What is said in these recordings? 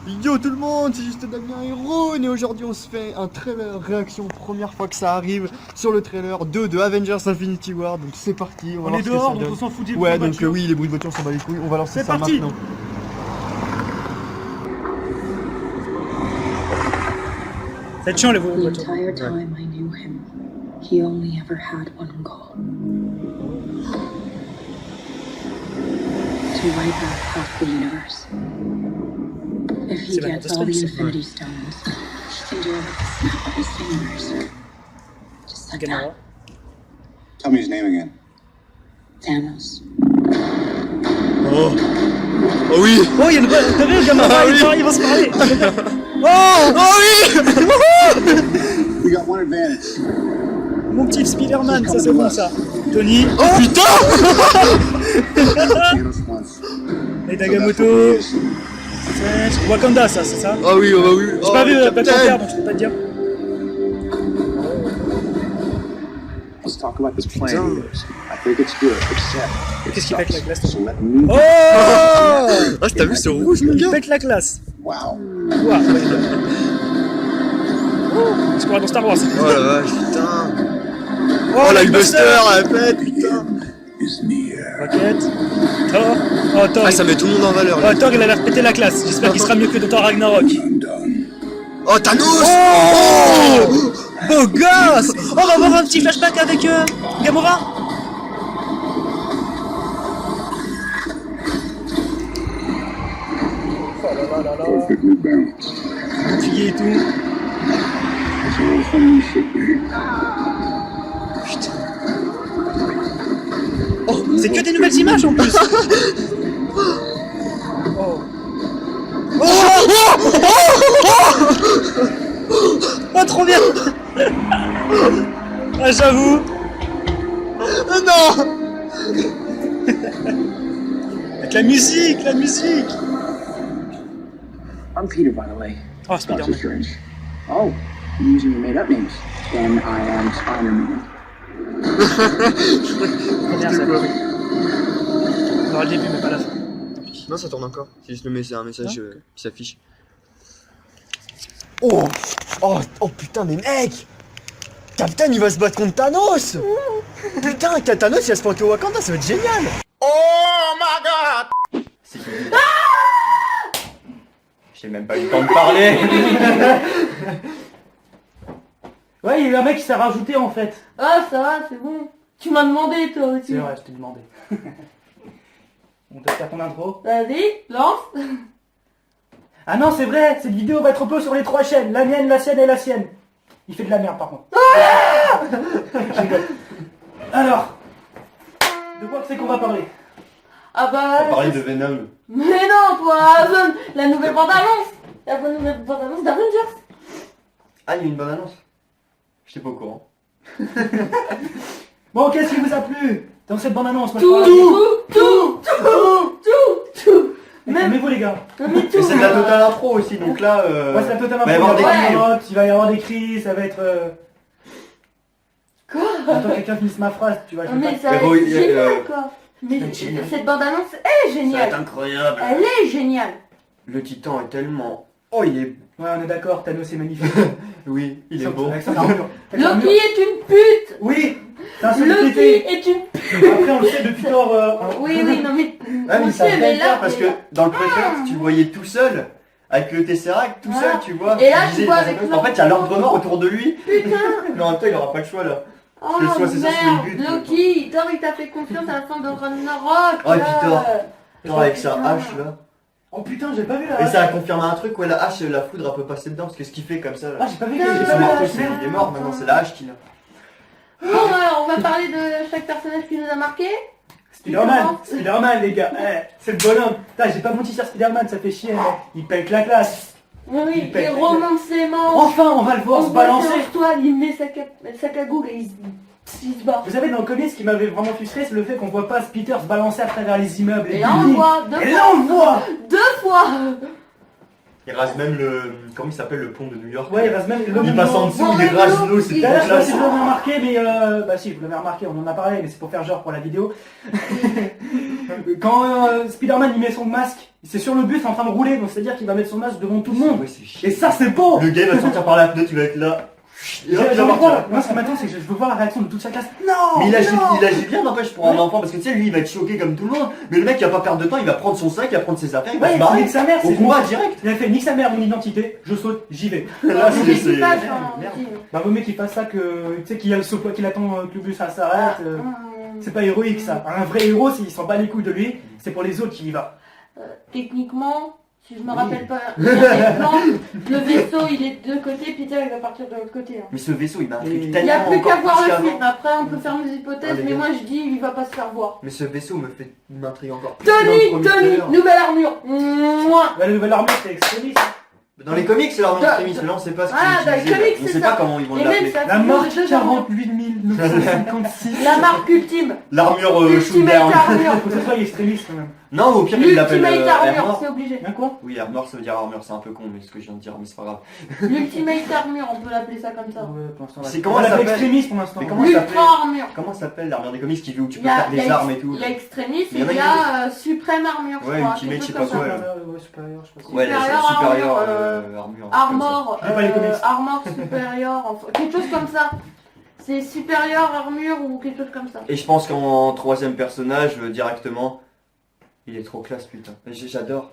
Yo tout le monde, c'est juste Damien et Ron et aujourd'hui on se fait un trailer réaction, première fois que ça arrive sur le trailer 2 de Avengers Infinity War, donc c'est parti, On est dehors donc on s'en fout des bruits Ouais de donc voiture. oui les bruits de voiture on s'en bat les couilles, on va lancer C'est ça parti. maintenant. C'est chiant les bruits de The voiture. entire time I knew him, he only ever had one goal. To wipe out half the universe. If he C'est la gets all the catastrophe, ça. Infinity Stones, he can do it with the snap of his fingers. Just like Gamora. that. Tell me his name again. Thanos. Oh oui. Oh il y a une bonne. T'as vu Gamora, Ah, oui. ils vont se parler. Oh oui. We got one advantage. Mon petit Spider-Man, ça c'est bon ça. Tony. Oh putain. Thanos once. Et So that's Nagamoto. what he is. C'est Wakanda ça, c'est ça. Ah oui, oh bah oui. J'ai pas vu Black Panther donc je peux pas te dire. Let's talk about this plan of yours. I think it's good, except it Qu'est-ce qu'il pète la glace, sucks. So let me. Oh Ah t'as vu c'est rouge mon Il gars. pète la classe. Wow. Ouah, ouais. C'est quoi dans Star Wars. Oh la vache putain. Oh la Hulkbuster elle pète putain. Is near. Rocket. Thor. Oh Thor. Ah ça met tout le monde en valeur là. Oh Thor il a l'air péter la classe. J'espère qu'il sera mieux que dans Thor Ragnarok. Undone. Oh Thanos. Oh beau gosse. Oh, on va avoir un petit flashback avec Gamora. Oh là là là là. Perfectly balanced. Fatigué et tout. As all things should be. Oh, c'est que des nouvelles images en plus. Oh. Oh trop bien. Ah j'avoue. Non. Avec la musique, la musique. I'm Peter, by the way. Oh Doctor Spider-Man. Strange. Oh, you're using your made-up names. Then I am Spider-Man. Première scène. On aura le début mais pas la fin. Non ça tourne encore, c'est juste c'est un message Ah, ok. qui s'affiche. Oh. Oh putain mais mec. Captain il va se battre contre Thanos. Putain Thanos il va se pointer au Wakanda, ça va être génial. J'ai même pas eu le temps de parler. Ouais, il y a un mec qui s'est rajouté en fait. Ah, ça va, c'est bon. Tu m'as demandé, toi aussi. C'est vrai, je t'ai demandé. On te faire ton intro. Vas-y, lance. Ah non, c'est vrai, cette vidéo va être upload sur les 3 chaînes. La mienne, la sienne et la sienne. Il fait de la merde par contre. Je rigole. Alors, de quoi c'est qu'on va parler? Ah bah... On parlait de Venom. Mais non, toi, la nouvelle bande-annonce. La nouvelle bande-annonce d'Avengers. Ah, il y a une bonne annonce. J'étais pas au courant. Bon, qu'est-ce qui vous a plu dans cette bande-annonce? Moi, je Tout, parle- tout. Mais Même, calmez-vous les gars. mais tout. Mais c'est de la totale impro aussi, donc là. Ouais, c'est la totale va y avoir des Ouais. cris. Il va y avoir des cris, ça va être... Quoi? Attends, quelqu'un finisse ma phrase, tu vois. je vais Mais pas- ça va bon, être il y a, génial, quoi. Mais c'est génial. cette bande-annonce est géniale. incroyable. Elle est géniale. Le titan est tellement. Oh, il est. Ouais, on est d'accord, Thanos est magnifique. Oui, il est Avec beau. avec son armure. Avec son Loki armure. est une pute. Oui, c'est un seul Loki pété. est une pute. Après, on le sait depuis Thor. Oui, oui, non mais... Ah, on mais ça sait, mais fait là, peur parce que mais là- dans le pré tu le voyais tout seul. Avec le Tesseract, tout Ah. seul, tu vois. Et là, Tu tu vois disais, avec en fait, il y a l'ordre mort autour de lui. Putain. Mais en même temps, il aura pas le choix là. Oh Que soit c'est ça, soit merde, il bute. Loki, Thor il t'a fait confiance à la fin de Ragnarok. Oh, et là. puis Thor. Thor avec sa Putain. hache là. Oh putain, j'ai pas vu la Et hache. ça a confirmé un truc, ouais, la hache, la foudre, elle peut passer dedans, parce que ce qu'il fait comme ça Ah, là. j'ai pas vu Putain. j'ai Et pas son vu la marteau, hache. il est mort maintenant, c'est la hache qu'il a. Bon, alors, on va parler de chaque personnage qui nous a marqué. Spider-Man, Spider-Man les gars, c'est le bonhomme. Putain, j'ai pas menti sur Spider-Man, ça fait chier, mec. Il pète la classe. Oui, Il il pète. remonte ses manches. Enfin, on va le voir On se voit balancer. sur toi, il met sa cagoule et il se bat. Vous savez, dans le comics, ce qui m'avait vraiment frustré, c'est le fait qu'on voit pas Peter se balancer à travers les immeubles. Et les là on le buildings. voit, deux Et fois. là, on le voit. 2 fois. Il rase même le. Comment il s'appelle le pont de New York? Ouais, il rase même Il passe en dessous, il Ouais, rase non, l'eau, c'est il- trop D'ailleurs, je sais pas si classe. vous l'avez remarqué, mais bah si, vous l'avez remarqué, on en a parlé, mais c'est pour faire genre pour la vidéo. Quand Spider-Man il met son masque, c'est sur le bus en train de rouler, donc c'est-à-dire qu'il va mettre son masque devant tout le monde. Ouais, c'est chiant. Et ça c'est beau. Le gars il va sortir par la fenêtre, tu vas être là. Et hop, il va partir. Moi ce qui m'attend c'est que je veux voir la réaction de toute sa classe. Non. Mais il agit non. bien, n'empêche, pour un enfant, parce que tu sais, lui il va être choqué comme tout le monde. Mais le mec il va pas perdre de temps, il va prendre son sac, il va prendre ses affaires, il va Ouais, se barrer. nique sa mère, Au c'est combat bon. direct. Il a fait nique sa mère mon identité, je saute, j'y vais. Là, Mais c'est. c'est pas c'est- genre, merde. aussi. Bah vaut mieux qu'il fasse ça que tu sais qu'il y a le saut qu'il attend que le bus ça s'arrête. C'est pas héroïque ça. Un vrai héros s'il s'en bat les couilles de lui, c'est pour les autres qu'il y va. Techniquement, si je me Oui. rappelle pas bien des plans, le vaisseau il est de deux côtés, Peter il va partir de l'autre côté. Hein. Mais ce vaisseau il m'intrigue Il Il tellement. n'y a plus encore qu'à voir plus le qu'avant. film, après on peut faire nos hypothèses, Ah, les mais gars. moi je dis il va pas se faire voir. Mais ce vaisseau m'intrigue encore plus. Tony, que dans le premier Tony, trailer. nouvelle armure. Mouah. La nouvelle armure c'est extrémiste. Dans les comics c'est l'armure Dans- extrémiste, mais là on sait pas ce Ah, qu'ils dans les utilisaient, comics, on c'est sait ça. pas comment ils vont Et même l'appeler. ça La fait marque deux armures. 48 956. La marque ultime. L'armure Ultimate shoot-down. armure. Faut que ça soit extrémiste quand même. Non, au pire il l'appelle L'ultimate armure, Armor. c'est obligé. Hein quoi? Oui, Armor ça veut dire armure, c'est un peu con, mais ce que je viens de dire, mais c'est pas grave. L'ultimate armure, on peut l'appeler ça comme ça. Ouais, pour l'instant, C'est on comment va ça l'appeler s'appelle? extrémiste pour l'instant. Mais comment ça s'appelle? L'ultra armure. Comment ça s'appelle l'armure des comics qui où tu Il peux y a, faire il y des a armes et tout? il y a extrémiste Il et y en a il y a suprême armure, je Ouais, crois. ultimate, quelque je sais chose pas comme quoi, ça. Ouais, supérieur, je sais pas. Ouais, la Supérieur supérieure armure, armure. Armor, Je lis pas les comics. armor supérieur, enfin, quelque chose comme ça. C'est supérieur armure ou quelque chose comme ça. Et je pense qu'en troisième personnage, directement, il est trop classe, putain. J'adore.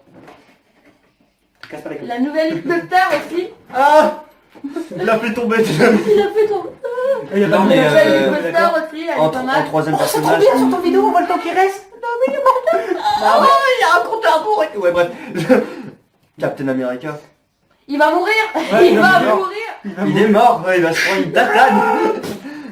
Casse pas les couilles. La nouvelle Hypnopter aussi. Ah il a fait tomber. Il a fait ton. Il y a Non, pas mais, de- La nouvelle euh, Hypnopter d'accord. aussi, elle est En pas mal. troisième C'est trop personnage. bien sur ton vidéo, on voit le temps qui reste. Ah ouais, il a un compte à rebours. Ouais, bref. Captain America. Il va mourir. Ouais, Il va il va mourir. Il est mort, ouais, il va se prendre une tatane.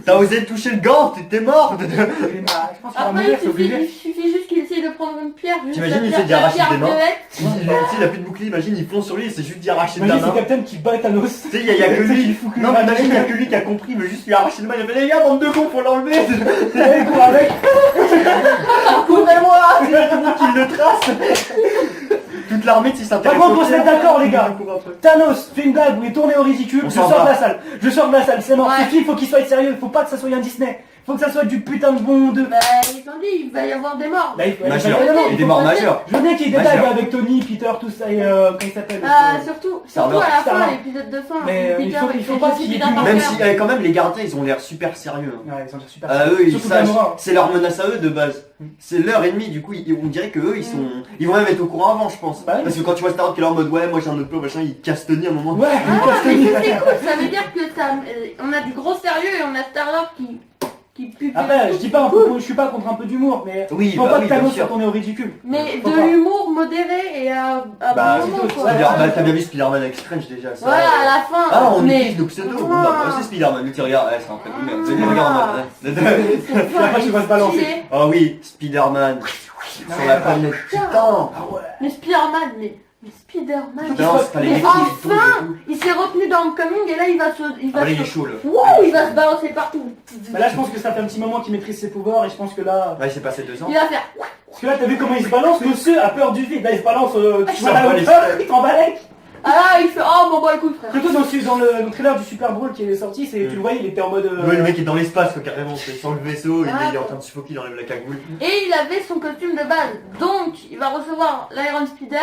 T'as osé toucher le gant, t'es mort. Je pense qu'il va Après, mourir, c'est obligé. il suffit juste qu'il essaye de prendre une pierre. Juste T'imagines, la il pierre- s'est dit arracher la des pierre mains. violette. Il a plus de bouclier, imagine, il fonce sur lui, c'est juste d'y arracher de la Imagine main. c'est Captain qui bat Thanos. Tu sais, il y a que Tu sais lui. qu'il fout que Non, le mais match. imagine, il y a que lui qui a compris, il veut juste lui arracher le main. Il a fait, les gars, bande de cons, faut l'enlever. Allez, cours avec. Courez-moi. C'est tout le monde qui le trace. Toute l'armée qui s'intéresse. Par contre, au on se met pierre. d'accord, les gars. Il court après. Thanos fait une blague où il est tourné au ridicule, On je s'en sors de va. la salle. Je sors de la salle, c'est mort. Ouais. Ce film, faut qu'il soit sérieux, faut pas que ça soit un Disney. Faut que ça soit du putain de bon de. Bah, ils ont dit, il va y avoir des morts. Là, il faut- Majeur. évidemment, Et il des faut morts passer. majeurs. Je veux bien qu'il y ait des Majeur. blagues avec Tony, Peter, tout ça, et comment il s'appelle Ah, surtout à Star-Lord. la fin, Star-Lord. l'épisode de fin. Mais, Peter, il faut fait pas je qu'il suis y ait Peter du- Parker. Même si, quand même, les gardiens, ils ont l'air super sérieux. hein. Ouais, ils ont l'air super. Eux, ils Surtout savent, Gamora. c'est leur menace à eux de base. C'est leur ennemi, du coup, on dirait que eux, ils vont même être au courant avant, je pense. Bah oui. Parce que quand tu vois Star-Lord qui est là en mode, ouais, moi j'ai un autre plan, machin, il casse Tony à un moment. Ouais, Ah, Castel, mais il ça va c'est faire. cool, ça veut dire que ça, on a du gros sérieux et on a Star-Lord qui pue. Après, je dis pas, je suis pas contre un peu d'humour, mais Oui, faut bah pas oui, que Thanos bien soit sûr. tourné au ridicule. Mais Faut de pas. l'humour modéré et à Bah, bon c'est moment tout. quoi. Ouais, C'est-à-dire, bah, t'as bien vu Spider-Man avec Strange déjà. Ça, Voilà, à la fin. Ah, on mais... utilise nos pseudos. Bon, bah, c'est Spider-Man, tu regardes, ouais, c'est un peu de merde. Tu regardes en mode, Et après, tu vas se balancer. Ah oui, Spider-Man. Sur la planète. Putain. Ah ouais. Mais Spider-Man, mais Spider-Man. Non, c'est pas les Mais mecs qui enfin, tombent il s'est retenu dans Homecoming et là il va se, il et tout. Ah va bah, il est se, chaud là. Wouh, il va se balancer partout. Bah là, je pense que ça fait un petit moment qu'il maîtrise ses pouvoirs et je pense que là. Là, il s'est passé 2 ans. Il va faire. Parce que là, t'as vu comment il se balance? Monsieur a peur du vide. Là, il se balance, tu vois s'en la bat les hauteur, steaks. il t'en balèque. Ah là, il fait. Oh bon bah écoute frère. Surtout dans le trailer du Super Bowl qui est sorti, c'est, tu le voyais, il était en mode. Ouais, le mec est dans l'espace, quoi, carrément. C'est sur le vaisseau, Ah, il est en train de suffoquer, il enlève la cagoule. Et il avait son costume de base. Donc il va recevoir l'Iron Spider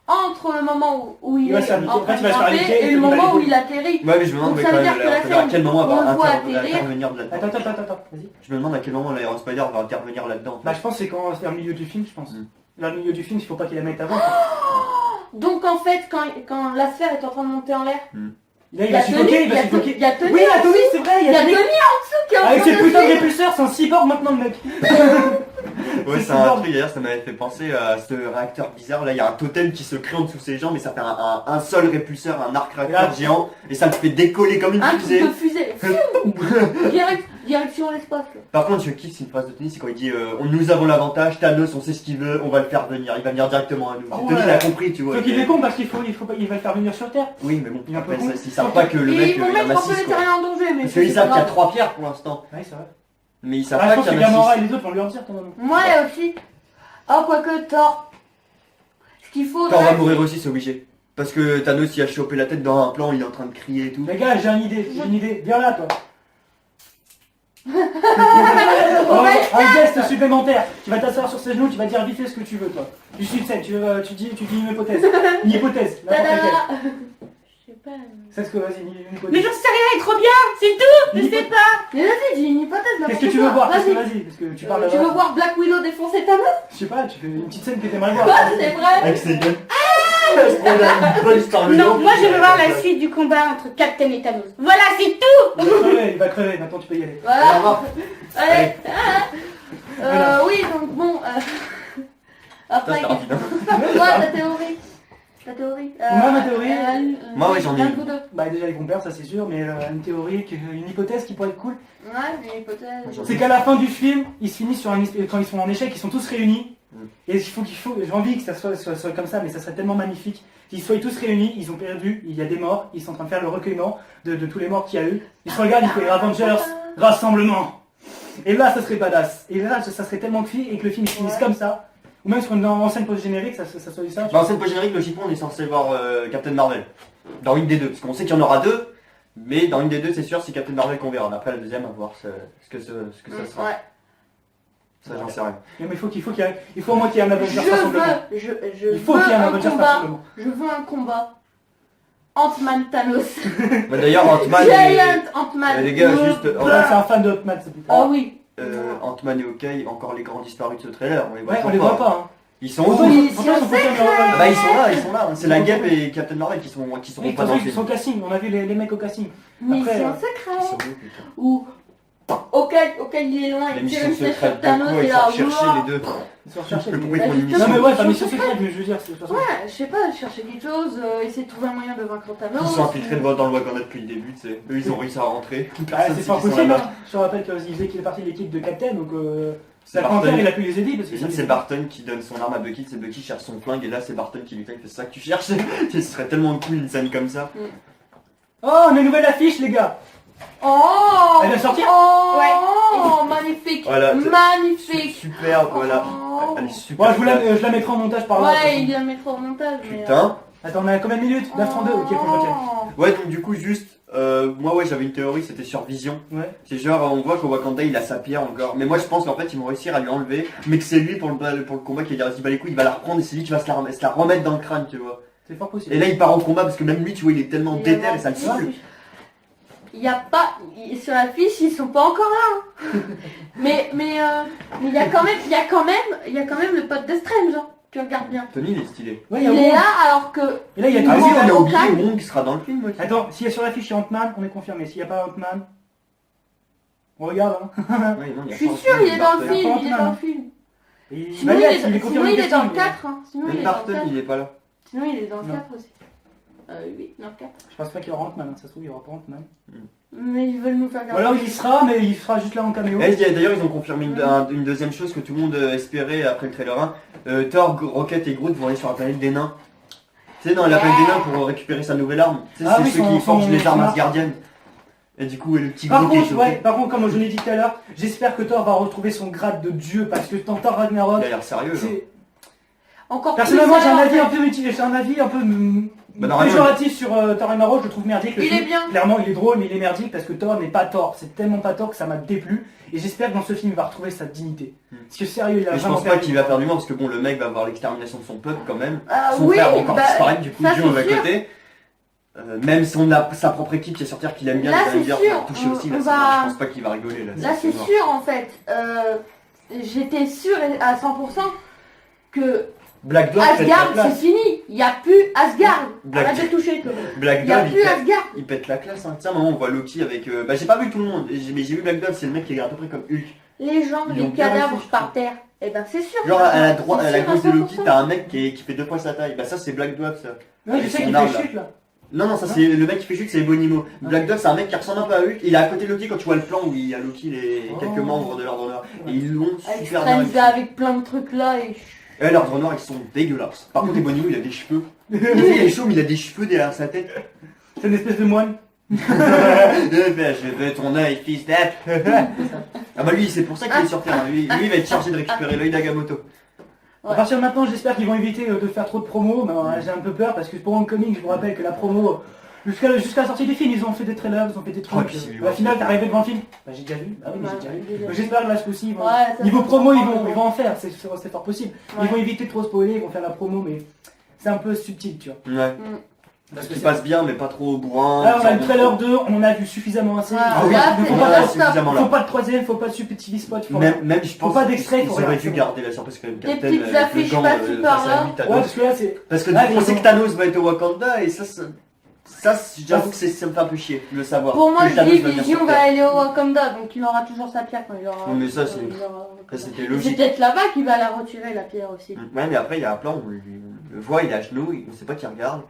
entre le moment où il Il va est se faire niquer. en train Après, de il va se faire grimper niquer, et il le va moment où les il atterrit. Ouais, mais je me demande Donc, mais ça quand veut même dire que la à scène quel moment elle où on va le voit atterrir- intervenir là-dedans. Attends, vas-y. Je me demande à quel moment l'Iron Spider va intervenir là-dedans. en fait. Bah, je pense que c'est quand vers le milieu du film, je pense. Mm. Là, le milieu du film, il faut pas qu'il la mette avant. Donc en fait, quand la sphère est en train de monter en l'air, Là, il il y a va suffoquer, il Tony, va suffoquer. il y a Tony Oui, en la Tony, dessous. c'est vrai, Il y a Tony en dessous qui est en Avec train ses de putains de suivre. répulseurs, c'est un cyborg maintenant, le mec. Ouais, C'est c'est un énorme. truc d'ailleurs, ça m'avait fait penser à ce réacteur bizarre. Là, il y a un totem qui se crée en dessous de ses jambes et ça fait un seul répulseur, un arc réacteur Là. géant et ça le fait décoller comme une Un truc fusée. de fusée. Direction l'espace. là. Par contre, je kiffe, c'est une phrase de Tony, c'est quand il dit nous avons l'avantage, Thanos, on sait ce qu'il veut, on va le faire venir, il va venir directement à nous. Ah Tony, ouais. il a compris, tu vois. Sauf qu'il est con parce qu'il faut pas, il va le faire venir sur Terre. Oui, mais bon, Il est un peu après, con. ça, ils savent pas que le Et mec ils vont il en mettre a un peu 6 les quoi. terriens en danger, mais Parce c'est qu'ils pas savent qu'il y a grave. 3 pierres pour l'instant. Ouais, c'est vrai. Mais ils savent Ah, je pas pense qu'il que y en a Gamora 6. et les autres vont lui en dire quand même. Moi aussi. Oh, quoique Thor. Ce qu'il faut. Thor là, va mourir aussi, c'est obligé. Parce que Thanos, il a chopé la tête dans un plan, il est en train de crier et tout. Les gars, j'ai une idée. Viens là, toi. Un geste supplémentaire. Tu vas t'asseoir sur ses genoux, tu vas dire vite fait ce que tu veux, toi. Tu suis scène, tu dis une hypothèse. Une hypothèse, n'importe laquelle. Tada. Je sais pas. C'est ce que, vas-y, une hypothèse. Mais j'en sais rien, il est trop bien, c'est tout. Je sais pas. Mais vas-y, dis une hypothèse. Qu'est-ce que tu veux voir? Parce que tu parles Tu veux voir Black Widow défoncer Thanos? Je sais pas, tu fais une petite scène que t'aimerais voir. Ah, c'est vrai. Avec ses gueules. Une bonne histoire de Non, Lyon. moi je veux voir la suite du combat entre Captain et Thanos. Voilà, c'est tout. Il va crever, maintenant tu peux y aller. Voilà. Allez. Voilà. Oui, donc bon. Après, Ça, c'est rapide, hein. toi, ta théorie. Ta théorie. Moi, ma théorie. Moi, ouais, j'en ai un une. ou deux. Bah déjà les compères, ça c'est sûr, mais une théorie, une hypothèse qui pourrait être cool, Ouais, une hypothèse. c'est qu'à la fin du film, ils se finissent sur quand ils sont en échec, ils sont tous réunis. Et j'ai envie que ça soit comme ça, mais ça serait tellement magnifique. Qu'ils soient tous réunis, ils ont perdu, il y a des morts, ils sont en train de faire le recueillement de tous les morts qu'il y a eu. Ils se regardent, ils font les Avengers, rassemblement. Et là, ça serait badass. Et là, ça serait tellement cuit et que le film il se finisse comme ça. Ou même sur une ancienne pause générique, ça soit ça. Bah, en scène post-générique, logiquement, on est censé voir Captain Marvel. Dans une des deux. Parce qu'on sait qu'il y en aura deux. Mais dans une des deux, c'est sûr, c'est Captain Marvel qu'on verra. Mais après, la deuxième, à voir ce que ça sera. Ouais. Ça, j'en sais rien. Mais il faut au moins qu'il y ait un Avengers rassemblement. Je Il faut qu'il y ait un veux un Avengers combat. rassemblement. Je veux un combat. Ant-Man Thanos. Bah, d'ailleurs, Ant-Man Giant Ant-Man. les gars, juste. Ouais, c'est un fan de Hotman, c'est putain. Ah oui. Ant-Man et Hawkeye, encore les grands disparus de ce trailer. On les voit Ouais, on toujours les voit pas. Hein. Ils sont où? Pourtant, ils pourtant, sont ils sont pas secrets. comme- Ah bah, ils sont là. C'est la Guêpe et Captain Marvel qui sont Oui, pas ils dans le sont film. au casting, on a vu les mecs au casting. Mission Après, Ils sont secrète. où, putain? Ou auquel il est loin, Les il tire missions une flèche secrètes, sur Thanos pourquoi et ils là, sont recherchés ouah. les deux? Ils sont recherchés. Le mais- pourquoi ils font une Bah, mission? Non mais ouais, pas Mission mission secrète, mais je veux dire, c'est de toute façon. Ouais, je sais pas, chercher quelque chose, essayer de trouver un moyen de vaincre Thanos. Ils sont infiltrés dans le Wakanda depuis le début, tu sais. Eux, ils ont réussi à rentrer. Ah, Personne c'est sait pas qu'ils sont possible, là-bas. hein. Je te rappelle qu'il faisait qu'il est parti de l'équipe de Captain, donc C'est la Panther Barton. il a pu les aider parce que C'est Barton qui donne son arme à Bucky, c'est Bucky cherche son flingue et là c'est Barton qui lui fait c'est ça que tu cherches. Ce serait tellement cool une scène comme ça. Oh, on a une nouvelle affiche les gars. Oh Elle vient de sortir. Oh, Ouais. oh magnifique. Voilà, c'est- Magnifique. Super, voilà. Oh. Elle est super. Bon, je la mettrai en montage par là. Ouais, il la mettra au montage. Mais, Putain. Attends, on a combien de minutes 9:32, ok, faut que je retienne. Ouais, donc du coup, juste, moi, ouais, j'avais une théorie, c'était sur Vision. Ouais. C'est genre, on voit qu'au Wakanda, il a sa pierre encore. Mais moi, je pense qu'en fait, ils vont réussir à lui enlever. Mais que c'est lui pour le combat qui va dire, bah les couilles, il va la reprendre et c'est lui qui va se la remettre dans le crâne, tu vois. C'est fort possible. Et là, il part en combat parce que même lui, tu vois, il est tellement déter et ça le saoule. Il y a pas, sur la fiche, ils sont pas encore là. Hein. mais il y a quand même le pote de Strange. Hein. Tu regardes bien. Tony, il est stylé. Ouais, Il est là alors que. Et là, il y a Ah tout oui, le on a monde. oublié Hawkeye. Wong qui sera dans le film aussi. Attends, s'il y a sur l'affiche il y a Ant-Man, on est confirmé. S'il n'y a pas Ant-Man, on regarde. Hein. Oui, non, il y Je a suis pas sûr, il est dans le Barton. film. Barton. Il est dans le film. Et Sinon, bah, il yes, est, sinon, confirmé il est dans le casting, 4. Hein. Sinon, il Même est dans le Barton, 4. il est pas là. Sinon, il est dans le Non. 4 aussi. Oui, dans le 4. Je pense pas qu'il y aura Ant-Man, hein. Ça se trouve, il y aura pas Ant-Man. Mais ils veulent nous faire Ou garder. alors il y sera, mais il sera juste là en caméo. Et d'ailleurs, ils ont confirmé une deuxième chose que tout le monde espérait après le trailer 1. Thor, Rocket et Groot vont aller sur la planète des nains. Tu sais, dans la planète des nains pour récupérer sa nouvelle arme. Tu sais, Ah c'est oui, ceux son- qui forgent son- les armes son arme. asgardiennes. Et du coup, le petit Par Groot est contre, choqué. ouais, par contre, comme je l'ai dit tout à l'heure, j'espère que Thor va retrouver son grade de dieu parce que dans Thor Il Ragnarok, a l'air sérieux. Genre. c'est... Encore Personnellement, plus j'ai un ça, avis en un peu mitigé, j'ai un avis un peu Bah, normalement, péjoratif sur Thor Ragnarok, je le trouve merdique. Le Il film. est bien. Clairement, il est drôle, mais il est merdique parce que Thor n'est pas Thor. C'est tellement pas Thor que ça m'a déplu. Et j'espère que dans ce film, il va retrouver sa dignité. Parce que sérieux, il a Mais je vraiment pense pas perdu. qu'il va faire du mal parce que bon, le mec va avoir l'extermination de son peuple quand même. Ah Son oui, frère va encore bah, disparaître, du coup, ça, Dieu c'est va sûr. côté. Même si on a sa propre équipe qui est sortir qu'il aime bien, Là, les c'est Avengers, sûr, va toucher aussi. Là, on c'est va- bon, je pense pas qu'il va rigoler là. Là, c'est mort. sûr en fait. J'étais sûre à 100% que Black Dwarf pète la Asgard, c'est classe. fini. Il n'y a plus Asgard. Black- Arrête de toucher, toi. Black Il n'y a Dwarf, plus Asgard. il pète la classe. Hein. Tiens, maman, on voit Loki avec. Bah, j'ai pas vu tout le monde, mais j'ai vu Black Dwarf, c'est le mec qui est à peu près comme Hulk. Les gens, Ils ont les bien cadavres réussi, je par trouve. terre. Eh ben, c'est sûr. Genre à la C'est droite, à la sûr, gauche de Loki, 100%. t'as un mec qui fait 2 fois sa taille. Bah, ça, c'est Black Dwarf, ça. Ouais, je Avec sais son qu'il arme, fait là. chute là. Non, ça, c'est le mec qui fait chute, c'est Ebonimo. Black Dwarf, c'est un mec qui ressemble un peu à Hulk. Il est à côté de Loki quand tu vois le plan où il y a Loki, les quelques membres de l'Ordre Noir. Et ils l'ont Avec super bien Strange réussi. avec plein de trucs là et. Et l'Ordre Noir, ils sont dégueulasses. Par contre, Ebonimo, il a des cheveux. Il est chaud, mais il a des cheveux derrière sa tête. C'est une espèce de moine. Je veux ton œil, fils d'être. Ah bah lui, c'est pour ça qu'il est sur Terre. Lui, il va être chargé de récupérer l'œil d'Agamotto. À partir de maintenant, j'espère qu'ils vont éviter de faire trop de promos. Mais j'ai un peu peur parce que pour Homecoming, je vous rappelle que la promo, Jusqu'à la sortie du film, ils ont fait des trailers, ils ont fait des trucs. Oh, puis Civil À la War, finale, c'est t'es arrivé devant le film. Bah j'ai déjà vu. Bah oui, mais j'ai déjà vu. Ouais, Donc, j'espère que là ce coup-ci, ils vont- Ouais, ça, niveau ça, promo, ça, ils vont en faire, c'est fort possible. Ouais. Ils vont éviter de trop spoiler, ils vont faire la promo, mais c'est un peu subtil, tu vois. Ouais. Parce Qui que passe bien, mais pas trop bourrin. là, on a ça le trailer 2, on en a vu suffisamment assez. Ah oui, là, il c'est faut pas pas top. suffisamment Faut là. pas de troisième, faut pas de super TV spot. Faut Même je pense pas d'extrait, qu'ils faut auraient rien, dû c'est bon. garder la surprise quand même. Des Captain, petites avec le affiches gant, par-ci, face par-là. à lui, Thanos. Ouais, parce que là, c'est. Parce que Ah, du coup, on sait ils que Thanos va être au Wakanda et ça j'avoue que ça me fait un peu chier de le savoir. Pour moi, Que je Thanos dis va venir Vision sur va Terre. aller au Wakanda, donc il aura toujours sa pierre quand il aura. Oui, mais ça, c'est- il aura- Ça, c'était C'est logique. peut-être là-bas qu'il va la retirer, la pierre aussi. Ouais, mais après, il y a un plan où on le voit, il est à genoux, on sait pas qui regarde,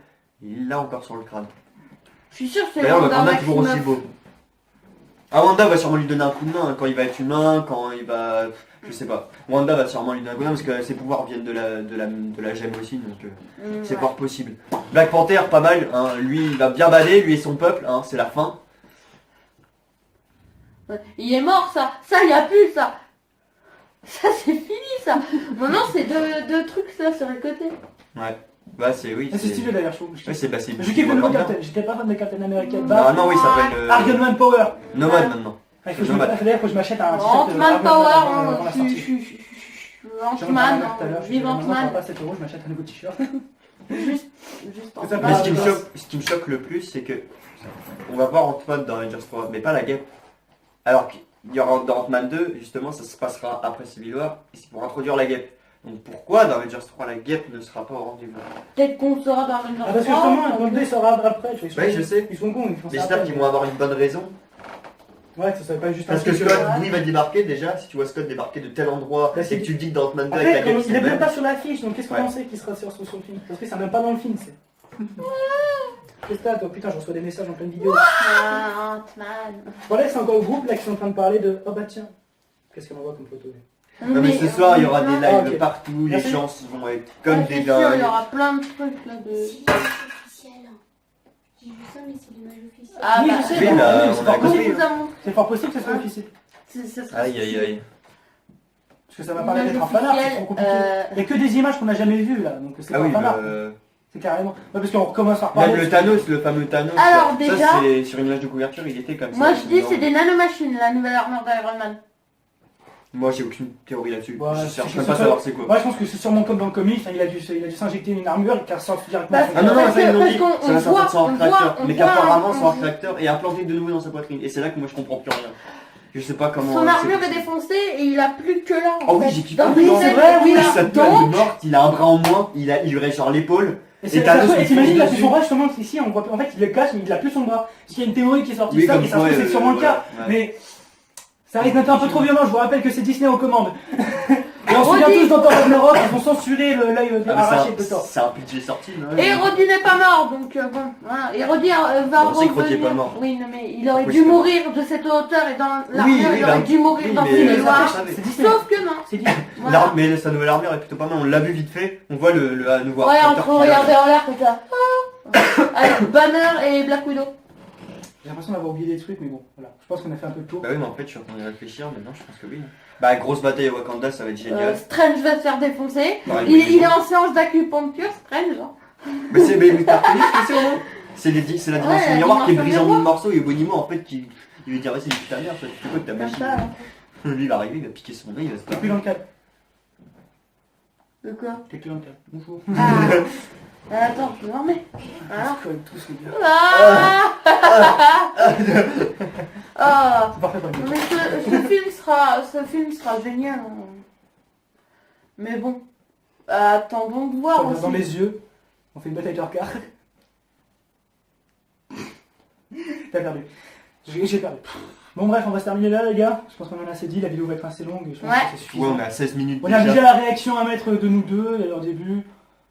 et il l'a encore sur le crâne. Je suis sûr que c'est D'ailleurs, Wanda Wakanda est toujours aussi Maximoff. beau. Ah, Wanda va sûrement lui donner un coup de main quand il va être humain, quand il va. Je sais pas. Wanda va sûrement lui donner un coup de main parce que ses pouvoirs viennent de la gemme aussi, donc c'est Ouais. fort possible. Black Panther, pas mal, hein. Lui, il va bien bader, lui et son peuple, hein. C'est la fin. Ouais. Il est mort, ça. Ça, il n'y a plus, ça. Ça, c'est fini, ça. Maintenant, c'est deux trucs, ça, sur le côté. Ouais. Bah, c'est oui. C'est stylé d'ailleurs, je trouve. Ouais, c'est bah, c'est Je kiffe le nouveau Wakanda. Captain, j'étais pas fan de Captain America. Ah non, oui, ça s'appelle Iron Man Power. Nomade maintenant. Il faut que Nomade. je m'achète un t-shirt Ant-Man Iron Man Power, avant la je sortie. suis J'en Ant-Man, parlais tout à l'heure, je vive disais, maintenant, Ant-Man. pas 7 €, je m'achète un nouveau t-shirt. Juste Ça Ant-Man. Mais va, ce qui me choque le plus, c'est que on va voir Ant-Man dans Avengers 3, mais pas la guêpe. Alors qu'il y aura dans Ant-Man 2, justement, ça se passera après Civil War, et c'est pour introduire la guêpe. Donc pourquoi dans Avengers 3 la guêpe ne sera pas au rendez-vous? Peut-être qu'on sera dans une Ah, parce que justement, le 2 sera après, tu vois. Ouais, je sais. Ils sont cons, ils font ça. J'espère après. qu'ils vont avoir une bonne raison. Ouais, que ça soit pas juste Parce un que truc, Scott, ouais. d'où il va débarquer déjà, si tu vois Scott débarquer de tel endroit, Bah, et c'est- que tu dis que dans Ant-Man 2 avec la Après, guêpe, il c'est est le même même. pas sur l'affiche, donc qu'est-ce qu'on Ouais. en sait qu'il sera sur le film? Parce que ça même pas dans le film, c'est. Qu'est-ce que t'as, toi? Putain, je reçois des messages en pleine vidéo. Ah, Ant-Man. Voilà, c'est encore au groupe là qui sont en train de parler de. Oh bah tiens. Qu'est-ce qu'on envoie comme photo? Non mais ce soir il y aura des lives Ah, ok. partout, les Merci. gens vont être comme des C'est sûr, il y dingues. aura plein de trucs là de. C'est officiel. J'ai vu ça, mais c'est l'image officielle. Ah, Oui, bah, je sais, Oui, bah, là, oui, on c'est a fort compris. possible. vous a montré. C'est fort possible que ça soit Ah. officiel. Ça sera Aïe aïe aïe. Parce que ça va pas l'air d'être un fanart, c'est trop compliqué. Il y a que des images qu'on n'a jamais vues là, donc c'est Ah pas oui, un fanart. C'est carrément. Ouais, parce qu'on recommence à reparler. même le Thanos, le fameux Thanos, Alors, ça déjà- c'est sur une image de couverture, il était comme ça. Moi je dis Non. c'est des nanomachines, la nouvelle armure d'Iron Man. Moi j'ai aucune théorie là-dessus, Ouais, je cherche c'est- même pas à c'est- savoir c'est quoi. Moi je pense que c'est sûrement comme dans le comics, hein, il a dû s'injecter une armure qui ressort directement. Parce sur Ah le non, corps. non, ça ils l'ont parce dit, qu'on- ça on va sortir de son voit- réacteur, on mais voit qu'apparemment un- son réacteur est implanté de nouveau dans sa poitrine, et c'est là que moi je comprends plus rien. Je sais pas comment... Son c'est armure est possible. défoncée et il a plus que là. Oh en oui, fait. j'ai kiffé. Dans Oui, le c'est film, vrai, oui, il a- Sa toile donc, de morte, il a un bras en moins, il aurait genre l'épaule, Et et c'est Thanos ça, et lui t'imagines, il a fonce plus son dessus. bras justement, ici on voit, en fait il le cache mais il a plus son bras. Parce qu'il y a une théorie qui est sortie de Oui, ça, comme et ça se quoi, trouve c'est sûrement le cas. ouais. Mais ça risque d'être un peu trop violent, je vous rappelle que c'est Disney aux commandes. Et on se souvient Redis. tous dans Thor Ragnarok, ils vont censurer l'œil Ah, mais arraché de Thor. c'est un budget sorti, non? Et Roddy n'est pas mort, donc bon, voilà. Et Roddy va On sait que Roddy est revenir. pas mort. Oui, non, mais il aurait Oui, dû c'est pas mourir de cette hauteur et dans l'armure, il bah, aurait dû mourir oui, dans mais- Civil War. ça, C'est Disney. Sauf que non. C'est Disney. Voilà. Mais sa nouvelle armure est plutôt pas mal, on l'a vu vite fait, on voit le nouveau Ouais, acteur entre qui a- regarder en l'air comme ça. Ah. Avec Banner et Black Widow. J'ai l'impression d'avoir oublié des trucs, mais bon, voilà. Je pense qu'on a fait un peu le tour. Bah oui, mais en fait, je suis en train de réfléchir, maintenant je pense que oui. Bah, grosse bataille à Wakanda, ça va être génial. Strange va se faire défoncer. Bah, Il est en séance d'acupuncture, Strange. Hein. Mais c'est t'as reconnu ce que c'est au moins c'est la dimension Ouais, la miroir qui est dimension brisée en miroir. mille morceaux et Bonimo en fait qui il va dire ouais, c'est du ta mère, ça, tu fais quoi de ta Comme machine? ça. hein. Lui il va arriver, il va piquer son nez, il va se T'es plus dans le cadre. De quoi? T'es plus dans le cadre. Bonjour. Attends, je me remets. Voilà. C'est quand même tous les gars. Ah Ah. C'est parfait pour une Mais ce film sera génial. hein. Mais bon, attendons de voir Dans mes aussi. yeux, on fait une bataille de regard. T'as perdu. J'ai perdu. Bon bref, on va se terminer là les gars. Je pense qu'on en a assez dit, la vidéo va être assez longue et je pense Ouais. que c'est suffisant. Ouais, on est à 16 minutes On a déjà la réaction à mettre de nous deux au début.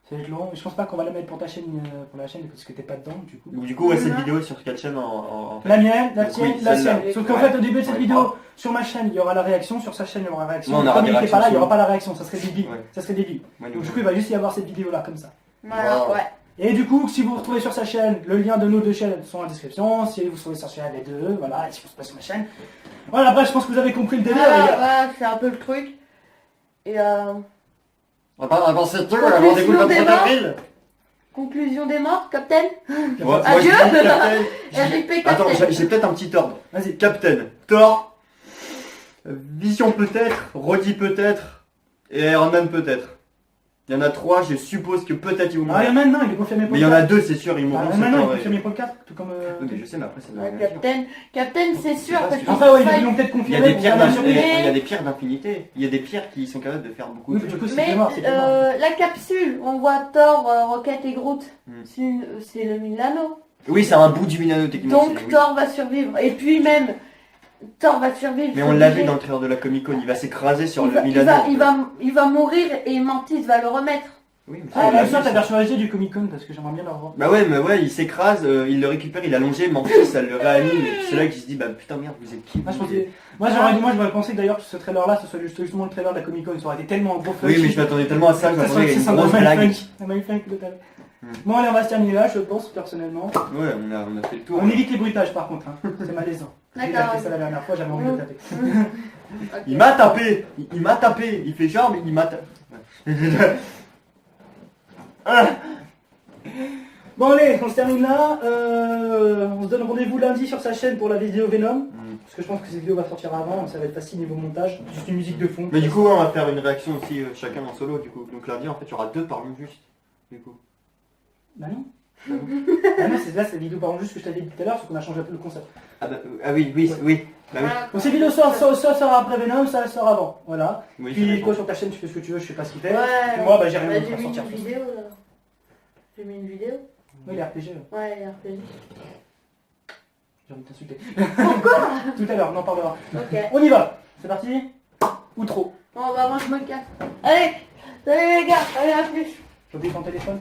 Ça va être long. Et je pense pas qu'on va la mettre pour ta chaîne, pour la chaîne parce que t'es pas dedans du coup. Donc du coup, ouais, cette Mhm. vidéo sur quelle chaîne en fait? La mienne, la Donc, tienne, oui, la celle-là. sienne. Sauf qu'en Ouais. fait, au début de cette Ouais, vidéo, sur ma chaîne, il y aura la réaction, sur sa chaîne, il y aura la réaction. Ouais, on aura Comme des il était pas là, il réactions n'y aura pas la réaction, ça serait débile. Ouais. Ça serait débile. Ouais, Donc du coup, il va juste y avoir cette vidéo là, comme ça. Voilà, Wow. ouais. Et du coup, si vous vous retrouvez sur sa chaîne, le lien de nos deux chaînes sont en description. Si vous vous trouvez sur sa chaîne, les deux, voilà. Et si vous trouvez sur ma chaîne. Voilà, après, je pense que vous avez compris le délire, les Voilà, gars. voilà, c'est un peu le truc. Et Avant 7 heures, Conclusion avant début le 23 débat. avril. Conclusion des morts, Captain. Moi, Adieu. je dis Captain. RIP Captain. Attends, j'ai peut-être un petit ordre. Vas-y. Captain, Thor, Vision peut-être, Roddy peut-être, et Iron Man peut-être. Il y en a 3, je suppose que peut-être ils vont Ah, mourir. Iron Man, non, il est confirmé pour Mais il le y en a 4. 2, c'est sûr, ils Ah, mourront. Iron c'est Man, non, il est pas- confirmé pour le 4, tout comme. Oui, mais je sais, mais après ça ne Ouais, veut rien dire. Captain, c'est sûr parce qu'il Enfin, ouais, faut ils l'ont peut-être Il y confirmé. a des pour pierres faire la d'infinité. survie. Il y a des pierres d'infinité. Il y a des pierres qui sont capables de faire beaucoup Oui, de du choses. coup, c'est Mais mort, c'est mort. la capsule, on voit Thor, Rocket et Groot. Hmm. C'est le Milano. Oui, c'est un bout du Milano techniquement. Donc c'est- oui. Thor va survivre. Et puis même, Thor va survivre. Mais faut on l'a obligé. vu dans le trailer de la Comic Con, il va s'écraser sur il le va, Milano. il va mourir et Mantis va le remettre. Oui, mais Ah, on l'a bien vu, sûr, ta ça. version HD du Comic Con, parce que j'aimerais bien le revoir. Bah ouais, mais ouais, il s'écrase, il le récupère, il est allongé, Mantis, ça le réanime. Et puis c'est là qu'il se dit, bah putain, merde, vous êtes qui Moi, vous j'aurais pensé que d'ailleurs que ce trailer-là, ce soit justement le trailer de la Comic Con. Ça aurait été tellement gros fun. Oui, mais je m'attendais tellement à ça, je Ça m'attendais à une sent grosse blague. un mindfuck total. Hmm. Bon, allez, on va se terminer là, je pense, personnellement. Ouais, on a fait le tour. On évite les bruitages par contre, hein. C'est malaisant. J'ai déjà D'accord. fait ça la dernière fois, j'avais envie de le taper. Ok. Il m'a tapé, il m'a tapé, il fait genre, mais il m'a tapé. Bon, allez, on se termine là. On se donne rendez-vous lundi sur sa chaîne pour la vidéo Venom. Parce que je pense que cette vidéo va sortir avant, ça va être facile niveau montage. Juste une musique de fond. Mais du coup, on va faire une réaction aussi, chacun en solo, du coup. Donc lundi, en fait, il y aura 2 par une juste, du coup. Bah non. Ah non, c'est là, c'est la vidéo par exemple juste que je t'avais dit tout à l'heure, sauf qu'on a changé un peu le concept. Ah bah, ah oui, oui, oui. Bah oui. Voilà. Donc cette vidéo sort après Venom, ça sort avant. Voilà. Oui, Puis c'est toi d'accord. sur ta chaîne, tu fais ce que tu veux, je sais pas ce qu'il fait. Ouais. Puis moi, bah j'ai rien Bah, à j'ai faire mis sortir. une vidéo là. J'ai mis une vidéo. Oui, les RPG, Ouais, les RPG. j'ai envie de t'insulter. Pourquoi Tout à l'heure, on en parlera. Ok. On y va. C'est parti. Ou trop. Bon, bah moi je me casse. Allez, salut les gars, allez à plus. J'ai oublié ton téléphone.